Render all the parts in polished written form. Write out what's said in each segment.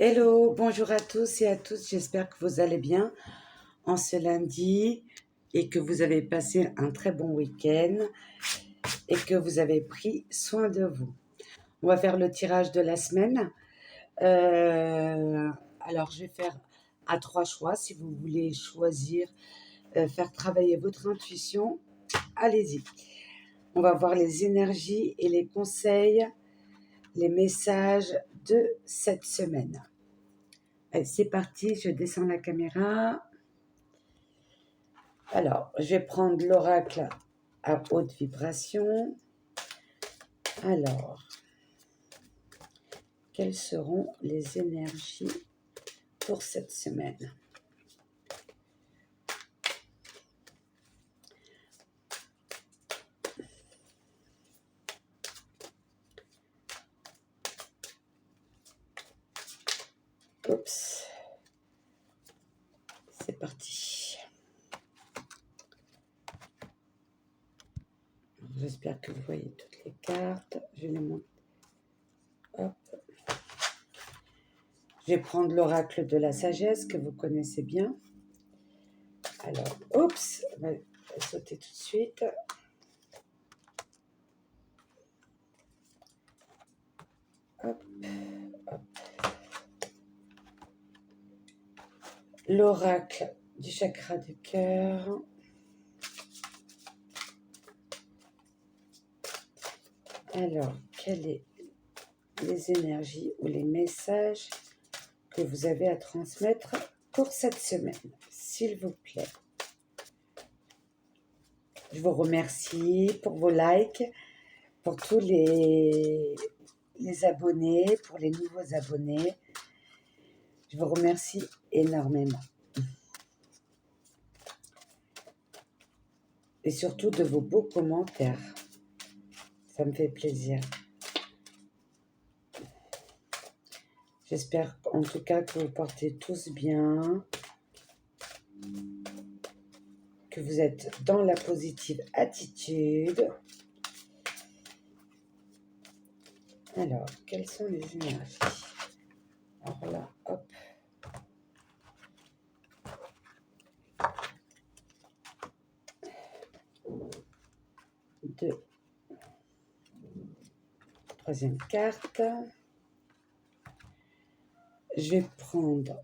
Hello, bonjour à tous et à toutes, j'espère que vous allez bien en ce lundi et que vous avez passé un très bon week-end et que vous avez pris soin de vous. On va faire le tirage de la semaine. Alors, je vais faire à 3 choix. Si vous voulez choisir, faire travailler votre intuition, allez-y. On va voir les énergies et les conseils, les messages de cette semaine. Allez, c'est parti, je descends la caméra. Alors, je vais prendre l'oracle à haute vibration. Alors, quelles seront les énergies pour cette semaine? Oups. C'est parti. J'espère que vous voyez toutes les cartes. Je les montre. Hop. Je vais prendre l'oracle de la sagesse que vous connaissez bien. Alors, oups, on va sauter tout de suite. Hop, hop. L'oracle du chakra du cœur. Alors, quelles sont les énergies ou les messages que vous avez à transmettre pour cette semaine, s'il vous plaît? Je vous remercie pour vos likes, pour tous les abonnés, pour les nouveaux abonnés. Je vous remercie énormément. Et surtout de vos beaux commentaires. Ça me fait plaisir. J'espère en tout cas que vous portez tous bien, que vous êtes dans la positive attitude. Alors, quelles sont les énergies? Alors là, hop. Deux. Troisième carte. Je vais prendre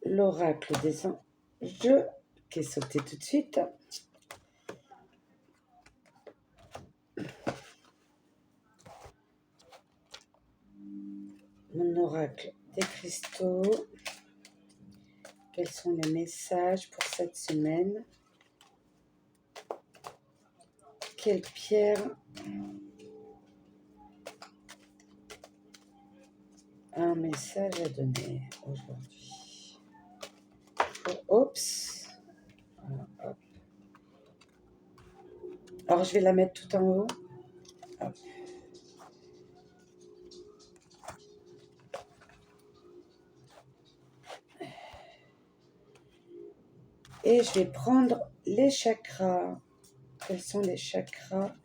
l'oracle des anges qui est sauté tout de suite. Mon oracle des cristaux. Quels sont les messages pour cette semaine? Quelle pierre a un message à donner aujourd'hui? Oups. Voilà, hop. Alors, je vais la mettre tout en haut. Hop. Et je vais prendre les chakras. Quels sont les chakras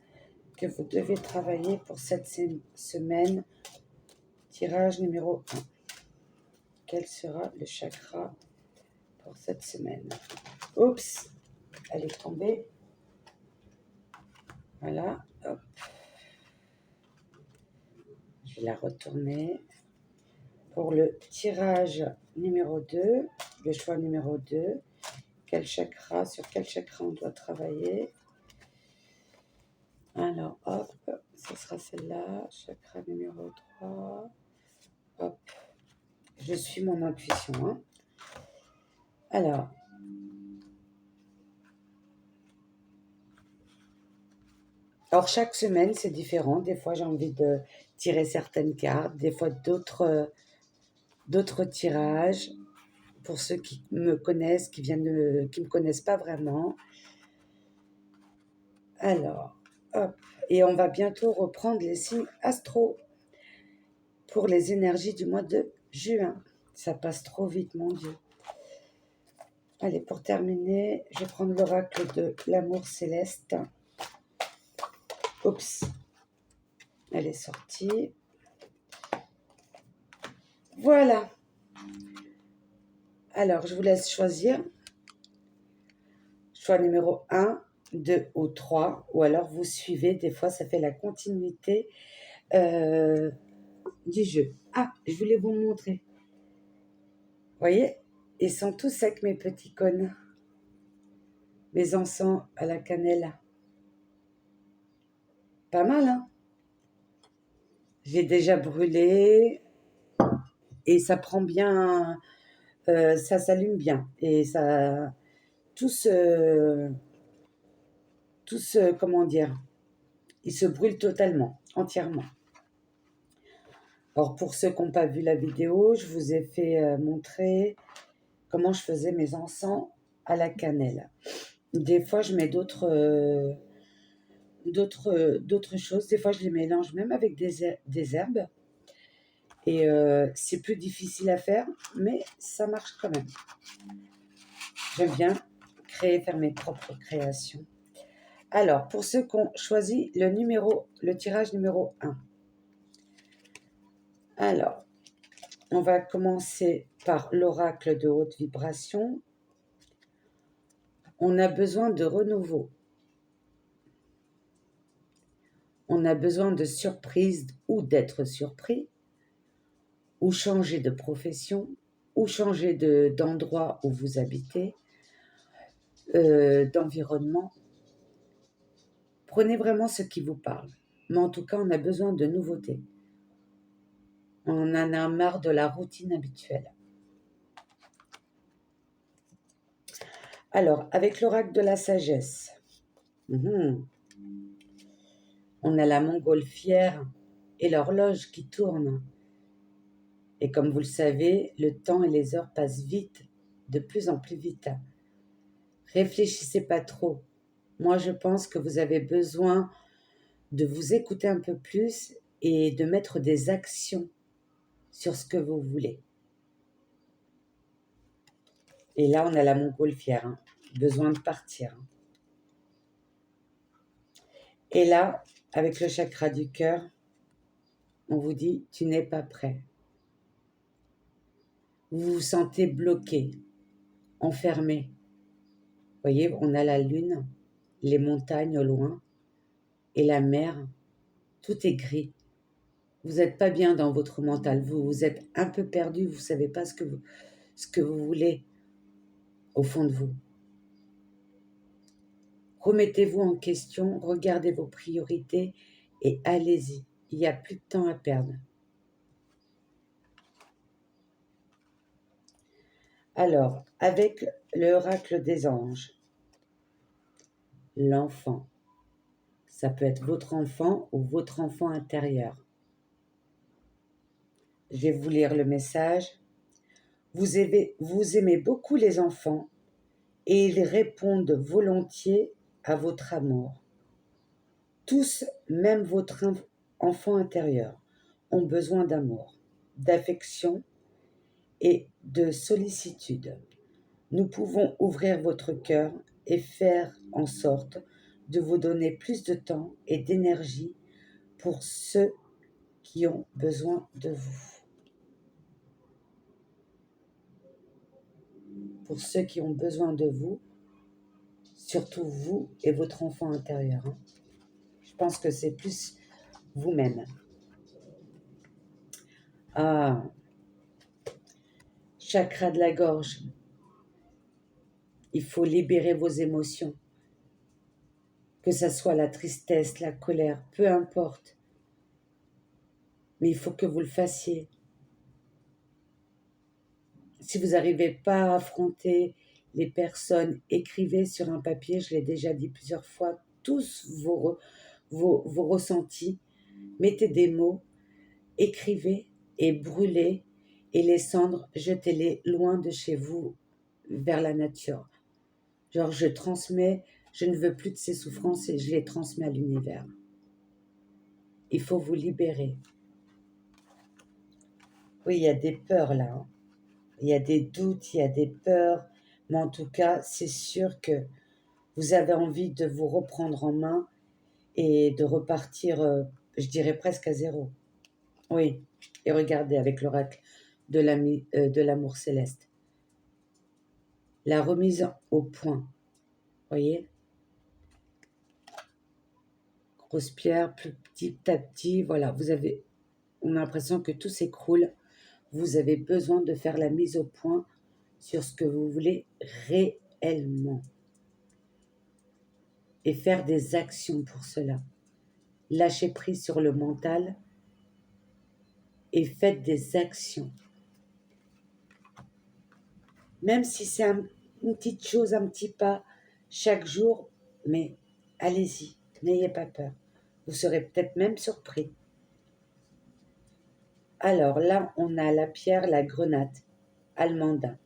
que vous devez travailler pour cette semaine? Tirage numéro 1. Quel sera le chakra pour cette semaine? Oups, elle est tombée. Voilà, hop. Je vais la retourner. Pour le tirage numéro 2, le choix numéro 2, quel chakra, sur quel chakra on doit travailler? Alors, hop, ce sera celle-là, chakra numéro 3. Hop, je suis mon intuition. Hein. Alors, chaque semaine, c'est différent. Des fois, j'ai envie de tirer certaines cartes, des fois d'autres tirages. Pour ceux qui me connaissent, qui me connaissent pas vraiment. Alors, hop. Et on va bientôt reprendre les signes astro pour les énergies du mois de juin. Ça passe trop vite, mon Dieu. Allez, pour terminer, je vais prendre l'oracle de l'amour céleste. Oups. Elle est sortie. Voilà. Alors, je vous laisse choisir. Choix numéro 1, 2 ou 3. Ou alors, vous suivez. Des fois, ça fait la continuité du jeu. Ah, je voulais vous montrer. Vous voyez, ils sont tous secs, mes petits cônes. Mes encens à la cannelle. Pas mal, hein? J'ai déjà brûlé et ça prend bien, ça s'allume bien. Et ça, comment dire, il se brûle totalement, entièrement. Alors, pour ceux qui n'ont pas vu la vidéo, je vous ai fait montrer comment je faisais mes encens à la cannelle. Des fois, je mets d'autres choses. Des fois, je les mélange même avec des herbes. Et c'est plus difficile à faire, mais ça marche quand même. J'aime bien faire mes propres créations. Alors, pour ceux qui ont choisi le tirage numéro 1. Alors, on va commencer par l'oracle de haute vibration. On a besoin de renouveau. On a besoin de surprise ou d'être surpris, ou changer de profession, ou changer d'endroit où vous habitez, d'environnement. Prenez vraiment ce qui vous parle. Mais en tout cas, on a besoin de nouveautés. On en a marre de la routine habituelle. Alors, avec l'oracle de la sagesse, on a la montgolfière et l'horloge qui tourne. Et comme vous le savez, le temps et les heures passent vite, de plus en plus vite. Réfléchissez pas trop. Moi, je pense que vous avez besoin de vous écouter un peu plus et de mettre des actions sur ce que vous voulez. Et là, on a la montgolfière, hein. Besoin de partir. Hein. Et là, avec le chakra du cœur, on vous dit, tu n'es pas prêt. Vous vous sentez bloqué, enfermé. Vous voyez, on a la lune, les montagnes au loin et la mer. Tout est gris. Vous n'êtes pas bien dans votre mental. Vous êtes un peu perdu. Vous ne savez pas ce que vous voulez au fond de vous. Remettez-vous en question, regardez vos priorités et allez-y. Il n'y a plus de temps à perdre. Alors, avec l'oracle des anges, l'enfant, ça peut être votre enfant ou votre enfant intérieur. Je vais vous lire le message. Vous aimez beaucoup les enfants et ils répondent volontiers à votre amour. Tous, même votre enfant intérieur, ont besoin d'amour, d'affection et de sollicitude. Nous pouvons ouvrir votre cœur et faire en sorte de vous donner plus de temps et d'énergie pour ceux qui ont besoin de vous. Pour ceux qui ont besoin de vous, surtout vous et votre enfant intérieur. Hein. Je pense que c'est plus vous-même. Ah, chakra de la gorge. Il faut libérer vos émotions. Que ça soit la tristesse, la colère, peu importe. Mais il faut que vous le fassiez. Si vous n'arrivez pas à affronter les personnes, écrivez sur un papier, je l'ai déjà dit plusieurs fois, tous vos ressentis, mettez des mots, écrivez et brûlez, et les cendres, jetez-les loin de chez vous, vers la nature. Genre, je transmets, je ne veux plus de ces souffrances et je les transmets à l'univers. Il faut vous libérer. Oui, il y a des peurs là. Hein. Il y a des doutes, il y a des peurs, mais en tout cas, c'est sûr que vous avez envie de vous reprendre en main et de repartir, je dirais presque à zéro. Oui, et regardez avec l'oracle de l'amour céleste. La remise au point, voyez? Grosse pierre, petit à petit, voilà, on a l'impression que tout s'écroule. Vous avez besoin de faire la mise au point sur ce que vous voulez réellement. Et faire des actions pour cela. Lâchez prise sur le mental et faites des actions. Même si c'est une petite chose, un petit pas chaque jour, mais allez-y, n'ayez pas peur. Vous serez peut-être même surpris. Alors là, on a la pierre, la grenade, almandin.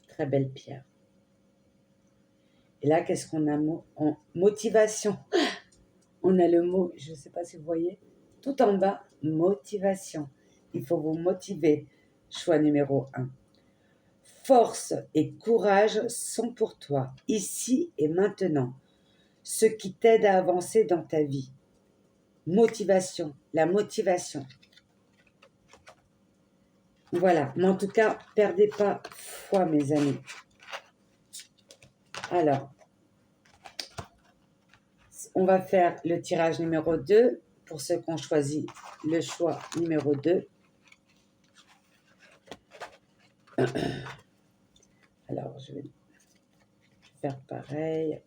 Très belle pierre. Et là, qu'est-ce qu'on a en motivation? On a le mot, je ne sais pas si vous voyez, tout en bas, motivation. Il faut vous motiver. Choix numéro 1. Force et courage sont pour toi, ici et maintenant. Ce qui t'aide à avancer dans ta vie. Motivation, la motivation. Voilà, mais en tout cas, perdez pas foi, mes amis. Alors, on va faire le tirage numéro 2 pour ceux qui ont choisi le choix numéro 2. Alors, je vais faire pareil.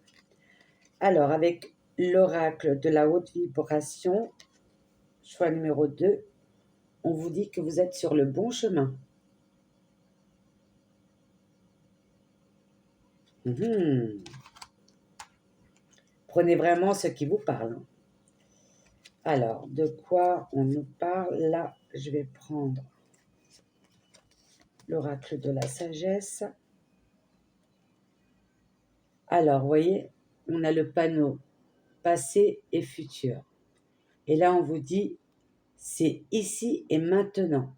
Alors, avec l'oracle de la haute vibration, choix numéro 2, on vous dit que vous êtes sur le bon chemin. Prenez vraiment ce qui vous parle. Alors, de quoi on nous parle? Là, je vais prendre l'oracle de la sagesse. Alors, vous voyez, on a le panneau passé et futur. Et là, on vous dit, c'est ici et maintenant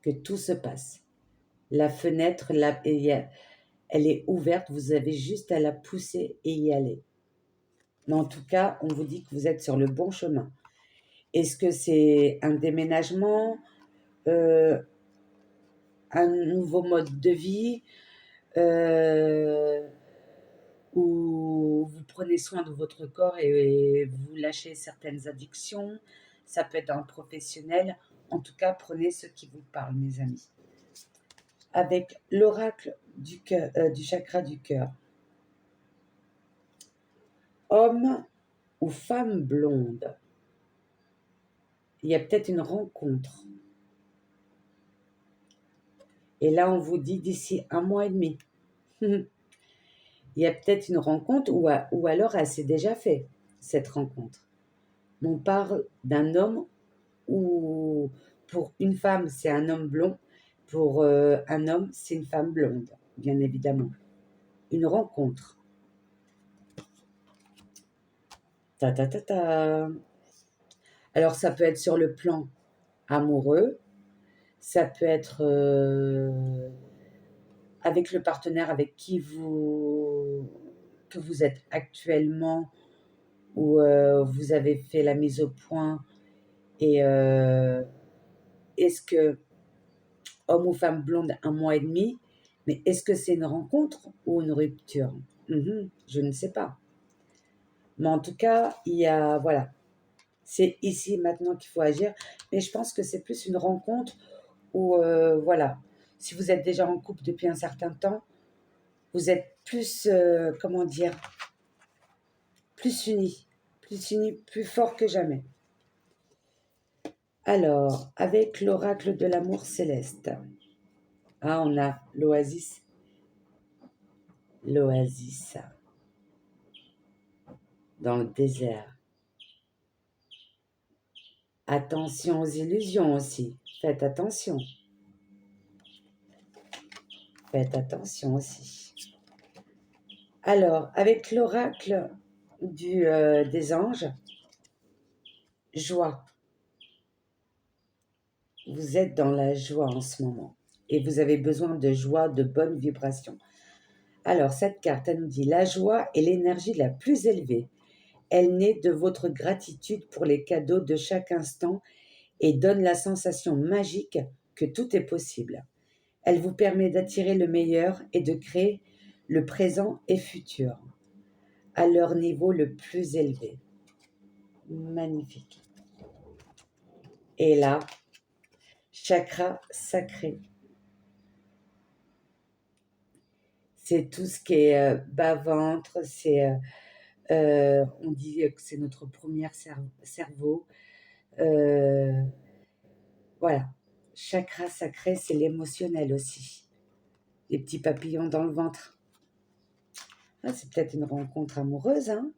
que tout se passe. La fenêtre, elle est ouverte, vous avez juste à la pousser et y aller. Mais en tout cas, on vous dit que vous êtes sur le bon chemin. Est-ce que c'est un déménagement, un nouveau mode de vie, où vous prenez soin de votre corps et vous lâchez certaines addictions? Ça peut être dans le professionnel. En tout cas, prenez ce qui vous parle, mes amis. Avec l'oracle du chakra du cœur. Homme ou femme blonde, il y a peut-être une rencontre. Et là, on vous dit d'ici 1 mois et demi. Il y a peut-être une rencontre ou alors elle s'est déjà fait, cette rencontre. On parle d'un homme ou pour une femme, c'est un homme blond. Pour un homme, c'est une femme blonde, bien évidemment. Une rencontre. Ta ta ta ta. Alors, ça peut être sur le plan amoureux, ça peut être avec le partenaire avec qui que vous êtes actuellement, ou vous avez fait la mise au point, et est-ce que, homme ou femme blonde, 1 mois et demi, mais est-ce que c'est une rencontre ou une rupture? Je ne sais pas. Mais en tout cas, voilà, c'est ici maintenant qu'il faut agir, mais je pense que c'est plus une rencontre où, voilà, si vous êtes déjà en couple depuis un certain temps, vous êtes plus, comment dire, plus unis, plus fort que jamais. Alors, avec l'oracle de l'amour céleste, on a l'oasis. L'oasis dans le désert. Attention aux illusions aussi. Faites attention. Faites attention aussi. Alors, avec l'oracle des anges, joie. Vous êtes dans la joie en ce moment et vous avez besoin de joie, de bonnes vibrations. Alors, cette carte, elle nous dit la joie est l'énergie la plus élevée. Elle naît de votre gratitude pour les cadeaux de chaque instant et donne la sensation magique que tout est possible. Elle vous permet d'attirer le meilleur et de créer le présent et futur à leur niveau le plus élevé. Magnifique. Et là, chakra sacré. C'est tout ce qui est bas-ventre, on dit que c'est notre premier cerveau. Voilà. Chakra sacré, c'est l'émotionnel aussi. Les petits papillons dans le ventre. Ah, c'est peut-être une rencontre amoureuse, hein.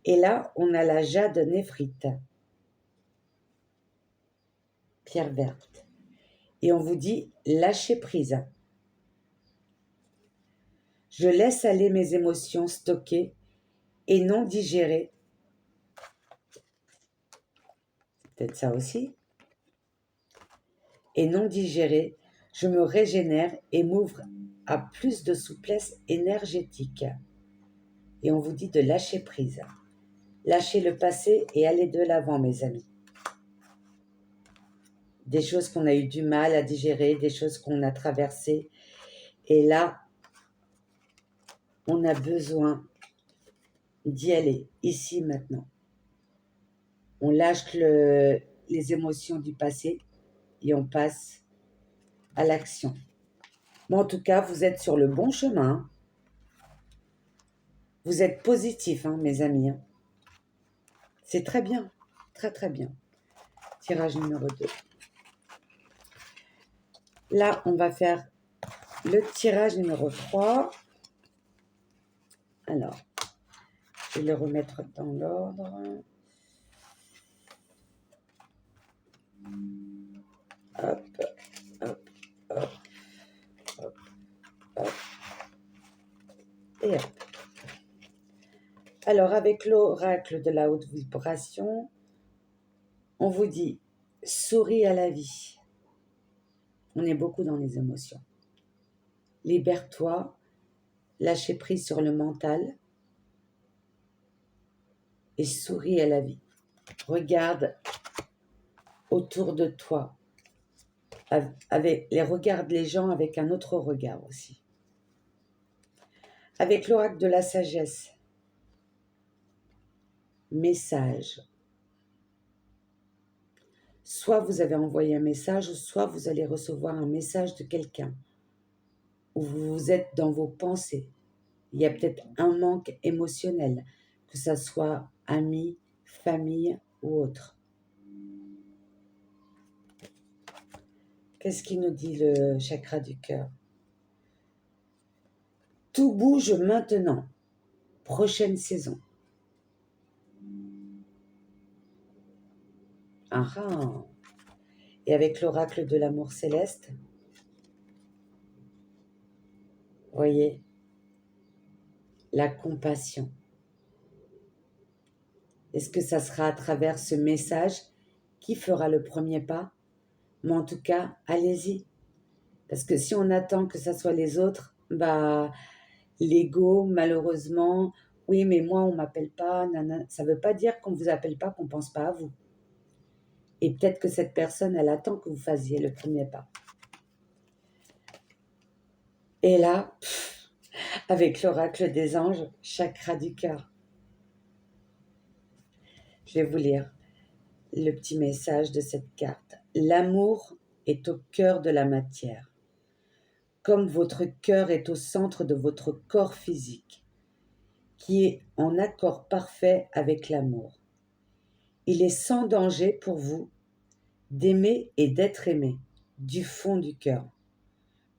Et là, on a la jade néphrite. Pierre verte. Et on vous dit, lâchez prise. Je laisse aller mes émotions stockées et non digérées. Peut-être ça aussi. Et non digérées, je me régénère et m'ouvre à plus de souplesse énergétique. Et on vous dit de lâcher prise. Lâchez le passé et allez de l'avant, mes amis. Des choses qu'on a eu du mal à digérer, des choses qu'on a traversées. Et là, on a besoin d'y aller, ici, maintenant. On lâche les émotions du passé et on passe à l'action. Bon, en tout cas, vous êtes sur le bon chemin. Vous êtes positifs, hein, mes amis. Hein. C'est très bien, très très bien. Tirage numéro 2. Là, on va faire le tirage numéro 3. Alors, je vais le remettre dans l'ordre. Hop, hop, hop, hop, hop. Et hop. Alors, avec l'oracle de la haute vibration, on vous dit, souris à la vie. On est beaucoup dans les émotions. Libère-toi, lâchez prise sur le mental et souris à la vie. Regarde autour de toi. Regarde les gens avec un autre regard aussi. Avec l'oracle de la sagesse, message. Soit vous avez envoyé un message, soit vous allez recevoir un message de quelqu'un, où vous êtes dans vos pensées. Il y a peut-être un manque émotionnel, que ça soit amis, famille ou autre. Qu'est-ce qu'il nous dit le chakra du cœur? Tout bouge maintenant. Prochaine saison. Ah ah. Et avec l'oracle de l'amour céleste, voyez, la compassion. Est-ce que ça sera à travers ce message qui fera le premier pas? Mais en tout cas, allez-y. Parce que si on attend que ça soit les autres, l'ego, malheureusement, oui, mais moi, on ne m'appelle pas, nanana. Ça ne veut pas dire qu'on ne vous appelle pas, qu'on ne pense pas à vous. Et peut-être que cette personne, elle attend que vous fassiez le premier pas. Et là, avec l'oracle des anges, chakra du cœur. Je vais vous lire le petit message de cette carte. L'amour est au cœur de la matière, comme votre cœur est au centre de votre corps physique, qui est en accord parfait avec l'amour. Il est sans danger pour vous d'aimer et d'être aimé du fond du cœur,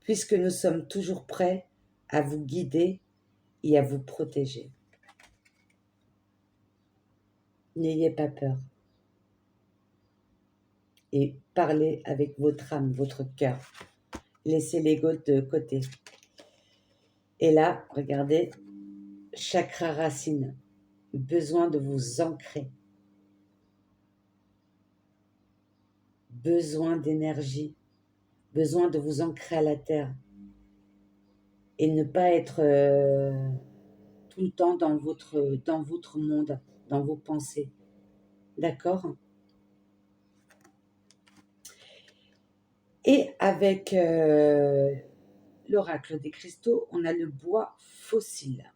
puisque nous sommes toujours prêts à vous guider et à vous protéger. N'ayez pas peur. Et parlez avec votre âme, votre cœur. Laissez l'ego de côté. Et là, regardez, chakra racine, besoin de vous ancrer. Besoin d'énergie, besoin de vous ancrer à la terre. Et ne pas être tout le temps dans votre monde, dans vos pensées. D'accord? Et avec l'oracle des cristaux, on a le bois fossile.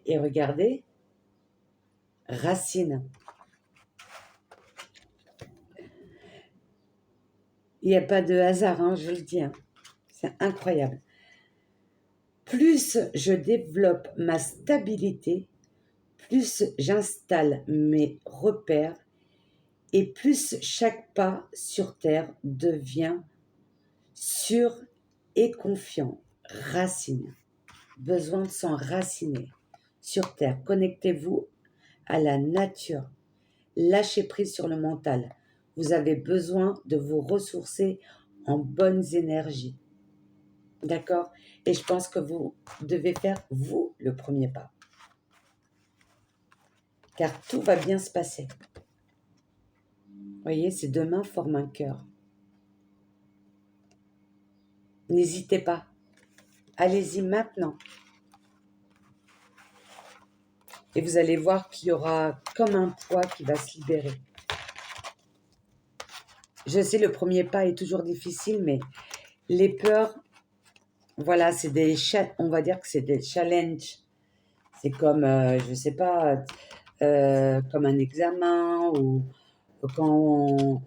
Et regardez, racine. Il n'y a pas de hasard, hein, je le dis. Hein. C'est incroyable. Plus je développe ma stabilité, plus j'installe mes repères et plus chaque pas sur Terre devient sûr et confiant. Racine. Besoin de s'enraciner sur Terre. Connectez-vous à la nature. Lâchez prise sur le mental. Vous avez besoin de vous ressourcer en bonnes énergies. D'accord? Et je pense que vous devez faire, vous, le premier pas. Car tout va bien se passer. Vous voyez, ces deux mains forment un cœur. N'hésitez pas. Allez-y maintenant. Et vous allez voir qu'il y aura comme un poids qui va se libérer. Je sais, le premier pas est toujours difficile, mais les peurs, voilà, c'est des, on va dire que c'est des challenges. C'est comme, je ne sais pas, comme un examen ou quand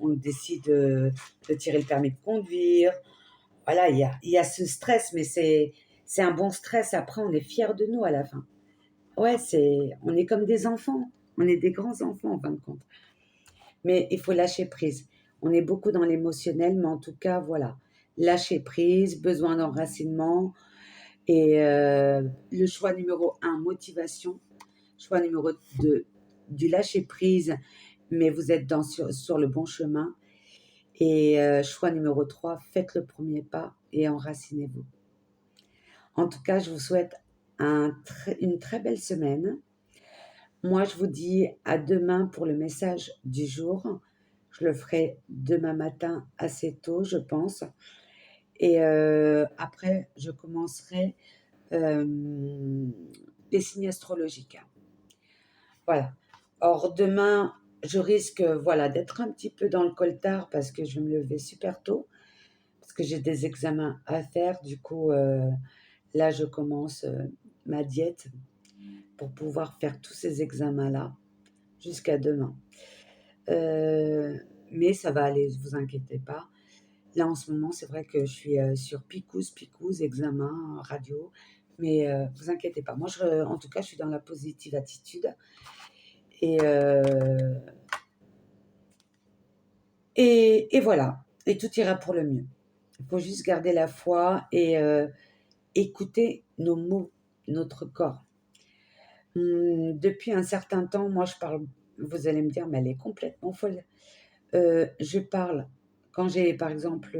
on décide de tirer le permis de conduire. Voilà, il y a ce stress, mais c'est un bon stress. Après, on est fiers de nous à la fin. Ouais, on est comme des enfants. On est des grands enfants, en fin de compte. Mais il faut lâcher prise. On est beaucoup dans l'émotionnel, mais en tout cas, voilà. Lâcher prise, besoin d'enracinement. Et le choix numéro 1, motivation. Choix numéro 2, du lâcher prise, mais vous êtes sur le bon chemin. Et choix numéro 3, faites le premier pas et enracinez-vous. En tout cas, je vous souhaite une très belle semaine. Moi, je vous dis à demain pour le message du jour. Je le ferai demain matin assez tôt, je pense. Et après, je commencerai les signes astrologiques. Voilà. Or, demain, je risque voilà, d'être un petit peu dans le coltard parce que je vais me lever super tôt, parce que j'ai des examens à faire. Du coup, là, je commence ma diète pour pouvoir faire tous ces examens-là jusqu'à demain. Mais ça va aller, ne vous inquiétez pas. Là, en ce moment, c'est vrai que je suis sur picouse, examen, radio. Mais vous inquiétez pas. Moi, en tout cas, je suis dans la positive attitude. Et voilà. Et tout ira pour le mieux. Il faut juste garder la foi et écouter nos mots, notre corps. Depuis un certain temps, moi, je parle, vous allez me dire, mais elle est complètement folle. Je parle quand j'ai, par exemple,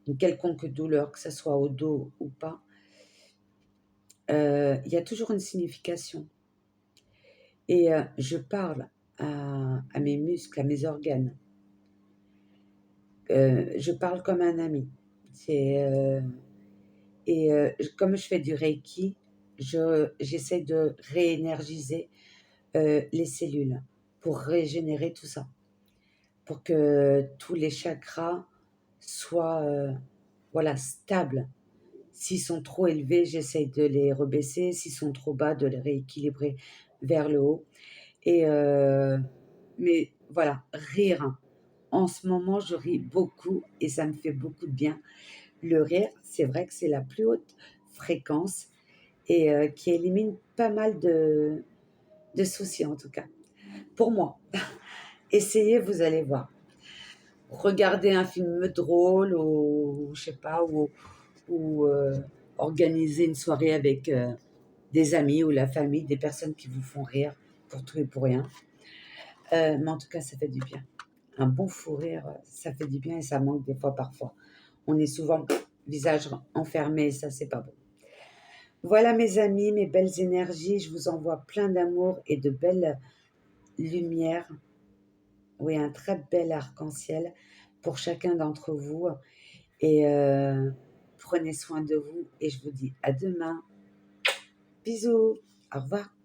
une quelconque douleur, que ce soit au dos ou pas, il y a toujours une signification. Et je parle à mes muscles, à mes organes. Je parle comme un ami. Comme je fais du Reiki, j'essaie de réénergiser les cellules pour régénérer tout ça, pour que tous les chakras soient voilà, stables. S'ils sont trop élevés, j'essaie de les rebaisser. S'ils sont trop bas, de les rééquilibrer vers le haut. Mais voilà, rire. En ce moment, je ris beaucoup et ça me fait beaucoup de bien. Le rire, c'est vrai que c'est la plus haute fréquence et qui élimine pas mal de soucis en tout cas. Pour moi, essayez, vous allez voir. Regardez un film drôle ou je sais pas, ou organiser une soirée avec des amis ou la famille, des personnes qui vous font rire pour tout et pour rien. Mais en tout cas, ça fait du bien. Un bon fou rire, ça fait du bien et ça manque des fois parfois. On est souvent visage enfermé, ça c'est pas bon. Voilà mes amis, mes belles énergies, je vous envoie plein d'amour et de belles lumières. Oui, un très bel arc-en-ciel pour chacun d'entre vous. Et prenez soin de vous et je vous dis à demain. Bisous, au revoir.